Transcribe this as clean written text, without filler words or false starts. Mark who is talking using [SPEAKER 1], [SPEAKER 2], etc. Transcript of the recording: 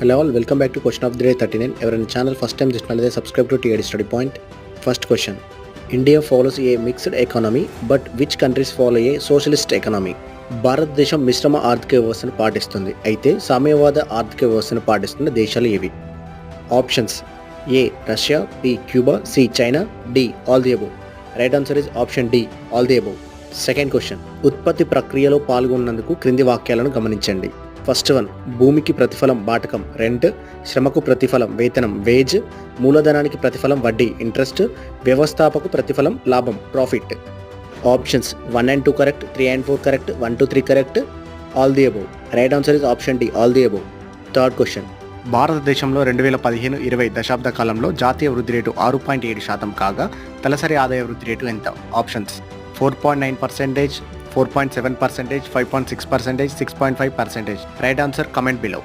[SPEAKER 1] Hello all, welcome back to question of the day 39. Everyone channel first time చూసినట్లయితే subscribe to TAD Study Point. First question. India follows a mixed economy, but which countries follow a socialist economy? భారతదేశం మిశ్రమ ఆర్థిక వ్యవస్థను పాటిస్తుంది, అయితే సామ్యవాద ఆర్థిక వ్యవస్థను పాటిస్తున్న దేశాలు ఏవి? Options A Russia, B Cuba, C China, D all the above. Right answer is option D all the above. Second question. ఉత్పత్తి ప్రక్రియలో పాల్గొన్నందుకు క్రింది వాక్యాలను గమనించండి. ఫస్ట్ వన్, భూమికి ప్రతిఫలం బాటకం రెంట్, శ్రమకు ప్రతిఫలం వేతనం వేజ్, మూలధనానికి ప్రతిఫలం వడ్డీ ఇంట్రెస్ట్, వ్యవస్థాపకు ప్రతిఫలం లాభం profit. Options 1 and 2 correct, 3 and 4 correct, 1 to 3 correct, all the above. Right answer is option D all the above. Third question. భారతదేశంలో 2015-20 దశాబ్ద కాలంలో జాతీయ వృద్ధి రేటు 6.7% కాగా తలసరి ఆదాయ వృద్ధి రేటు ఎంత? Options 4.9%, 4.7%, 5.6%, 6.5%. Right answer comment below.